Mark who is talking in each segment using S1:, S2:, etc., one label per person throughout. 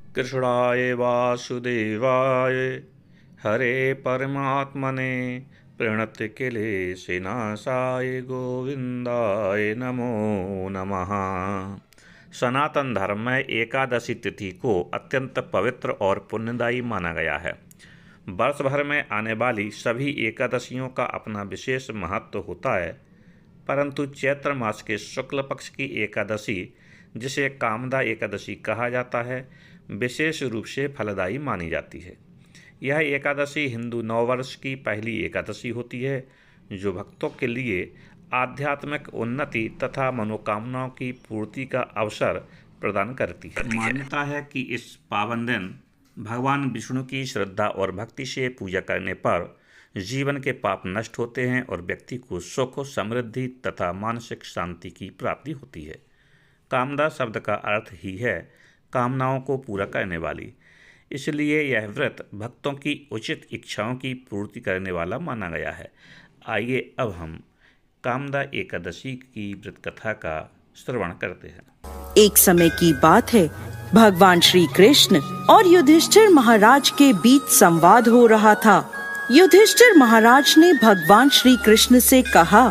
S1: कृष्णाय वासुदेवाय हरे परमात्मने प्रणतक्लेशनाशाय गोविंदाय नमो नमः। सनातन धर्म में एकादशी तिथि को अत्यंत पवित्र और पुण्यदायी माना गया है। वर्ष भर में आने वाली सभी एकादशियों का अपना विशेष महत्व होता है, परंतु चैत्र मास के शुक्ल पक्ष की एकादशी, जिसे कामदा एकादशी कहा जाता है, विशेष रूप से फलदायी मानी जाती है। यह एकादशी हिंदू नववर्ष की पहली एकादशी होती है, जो भक्तों के लिए आध्यात्मिक उन्नति तथा मनोकामनाओं की पूर्ति का अवसर प्रदान करती है। मान्यता है कि इस पावन दिन भगवान विष्णु की श्रद्धा और भक्ति से पूजा करने पर जीवन के पाप नष्ट होते हैं और व्यक्ति को सुख, समृद्धि तथा मानसिक शांति की प्राप्ति होती है। कामदा शब्द का अर्थ ही है कामनाओं को पूरा करने वाली, इसलिए यह व्रत भक्तों की उचित इच्छाओं की पूर्ति करने वाला माना गया है। आइए अब हम कामदा एकादशी की व्रत कथा का श्रवण करते हैं।
S2: एक समय की बात है, भगवान श्री कृष्ण और युधिष्ठिर महाराज के बीच संवाद हो रहा था। युधिष्ठिर महाराज ने भगवान श्री कृष्ण से कहा,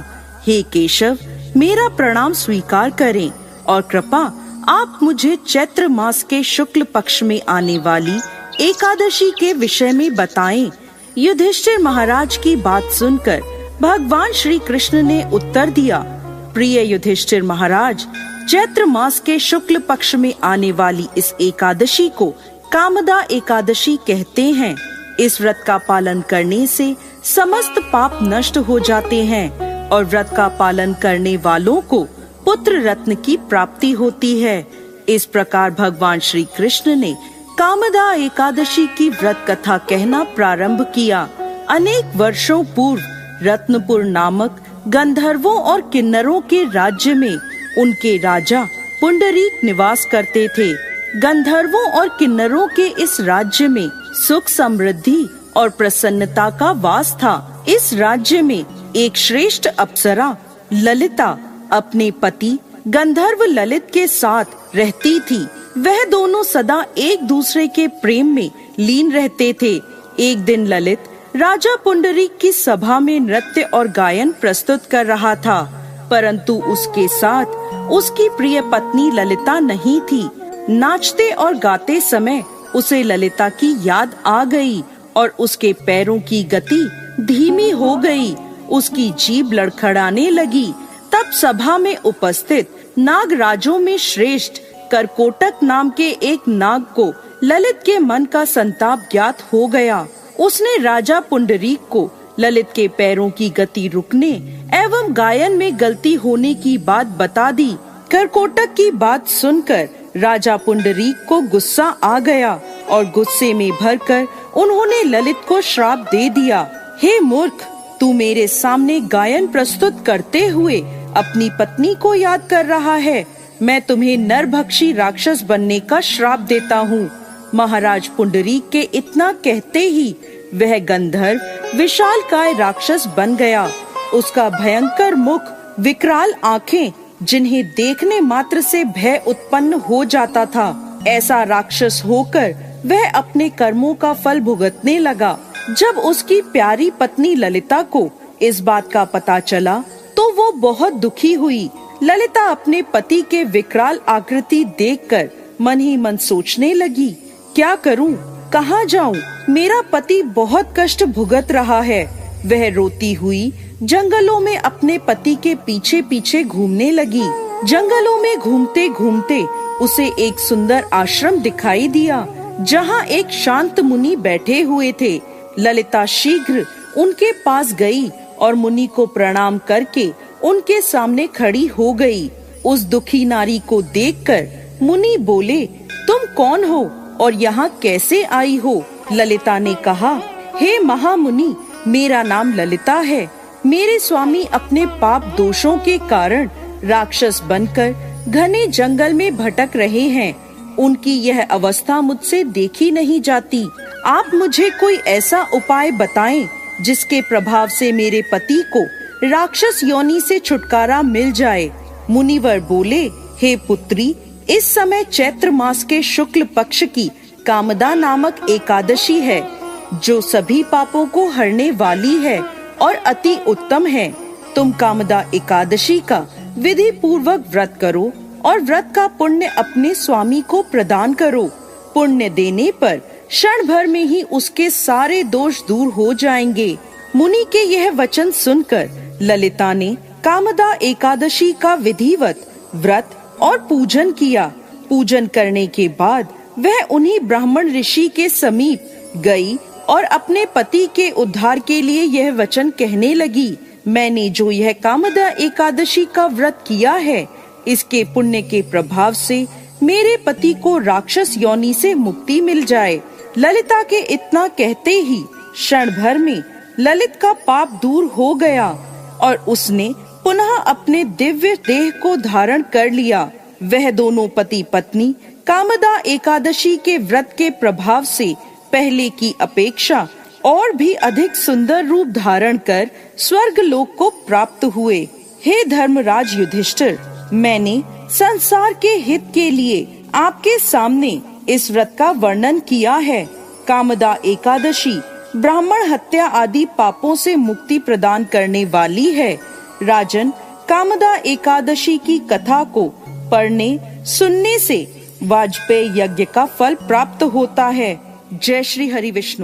S2: हे केशव, मेरा प्रणाम स्वीकार करें और कृपा आप मुझे चैत्र मास के शुक्ल पक्ष में आने वाली एकादशी के विषय में बताएं। युधिष्ठिर महाराज की बात सुनकर भगवान श्री कृष्ण ने उत्तर दिया, प्रिय युधिष्ठिर महाराज, चैत्र मास के शुक्ल पक्ष में आने वाली इस एकादशी को कामदा एकादशी कहते हैं। इस व्रत का पालन करने से समस्त पाप नष्ट हो जाते हैं और व्रत का पालन करने वालों को पुत्र रत्न की प्राप्ति होती है। इस प्रकार भगवान श्री कृष्ण ने कामदा एकादशी की व्रत कथा कहना प्रारंभ किया। अनेक वर्षों पूर्व रत्नपुर नामक गंधर्वों और किन्नरों के राज्य में उनके राजा पुंडरीक निवास करते थे। गंधर्वों और किन्नरों के इस राज्य में सुख, समृद्धि और प्रसन्नता का वास था। इस राज्य में एक श्रेष्ठ अप्सरा ललिता अपने पति गंधर्व ललित के साथ रहती थी। वह दोनों सदा एक दूसरे के प्रेम में लीन रहते थे। एक दिन ललित राजा पुंडरीक की सभा में नृत्य और गायन प्रस्तुत कर रहा था, परंतु उसके साथ उसकी प्रिय पत्नी ललिता नहीं थी। नाचते और गाते समय उसे ललिता की याद आ गई और उसके पैरों की गति धीमी हो गई। उसकी जीभ लड़खड़ाने लगी। तब सभा में उपस्थित नागराजों में श्रेष्ठ करकोटक नाम के एक नाग को ललित के मन का संताप ज्ञात हो गया। उसने राजा पुंडरीक को ललित के पैरों की गति रुकने एवं गायन में गलती होने की बात बता दी। करकोटक की बात सुनकर राजा पुंडरीक को गुस्सा आ गया और गुस्से में भरकर उन्होंने ललित को श्राप दे दिया, हे मूर्ख, तू मेरे सामने गायन प्रस्तुत करते हुए अपनी पत्नी को याद कर रहा है। मैं तुम्हें नरभक्षी राक्षस बनने का श्राप देता हूँ। महाराज पुंडरीक के इतना कहते ही वह गंधर्व विशालकाय राक्षस बन गया। उसका भयंकर मुख, विकराल आँखें, जिन्हें देखने मात्र से भय उत्पन्न हो जाता था, ऐसा राक्षस होकर वह अपने कर्मों का फल भुगतने लगा। जब उसकी प्यारी पत्नी ललिता को इस बात का पता चला तो वो बहुत दुखी हुई। ललिता अपने पति के विकराल आकृति देखकर मन ही मन सोचने लगी, क्या करूं, कहाँ जाऊं? मेरा पति बहुत कष्ट भुगत रहा है। वह रोती हुई जंगलों में अपने पति के पीछे पीछे घूमने लगी। जंगलों में घूमते घूमते उसे एक सुंदर आश्रम दिखाई दिया, जहाँ एक शांत मुनि बैठे हुए थे। ललिता शीघ्र उनके पास गई और मुनि को प्रणाम करके उनके सामने खड़ी हो गई। उस दुखी नारी को देखकर मुनि बोले, तुम कौन हो और यहाँ कैसे आई हो? ललिता ने कहा, हे महामुनि, मेरा नाम ललिता है। मेरे स्वामी अपने पाप दोषों के कारण राक्षस बनकर घने जंगल में भटक रहे हैं। उनकी यह अवस्था मुझसे देखी नहीं जाती। आप मुझे कोई ऐसा उपाय बताएं जिसके प्रभाव से मेरे पति को राक्षस योनि से छुटकारा मिल जाए। मुनिवर बोले, हे पुत्री, इस समय चैत्र मास के शुक्ल पक्ष की कामदा नामक एकादशी है, जो सभी पापों को हरने वाली है और अति उत्तम है। तुम कामदा एकादशी का विधि पूर्वक व्रत करो और व्रत का पुण्य अपने स्वामी को प्रदान करो। पुण्य देने पर क्षण भर में ही उसके सारे दोष दूर हो जाएंगे। मुनि के यह वचन सुनकर ललिता ने कामदा एकादशी का विधिवत व्रत और पूजन किया। पूजन करने के बाद वह उन्हीं ब्राह्मण ऋषि के समीप गई और अपने पति के उद्धार के लिए यह वचन कहने लगी, मैंने जो यह कामदा एकादशी का व्रत किया है, इसके पुण्य के प्रभाव से मेरे पति को राक्षस योनि से मुक्ति मिल जाए। ललिता के इतना कहते ही क्षण भर में ललित का पाप दूर हो गया और उसने पुनः अपने दिव्य देह को धारण कर लिया। वह दोनों पति पत्नी कामदा एकादशी के व्रत के प्रभाव से पहले की अपेक्षा और भी अधिक सुंदर रूप धारण कर स्वर्ग लोक को प्राप्त हुए। हे धर्मराज युधिष्ठिर, मैंने संसार के हित के लिए आपके सामने इस व्रत का वर्णन किया है। कामदा एकादशी ब्राह्मण हत्या आदि पापों से मुक्ति प्रदान करने वाली है। राजन, कामदा एकादशी की कथा को पढ़ने सुनने से वाजपेय यज्ञ का फल प्राप्त होता है। जय श्री हरि विष्णु।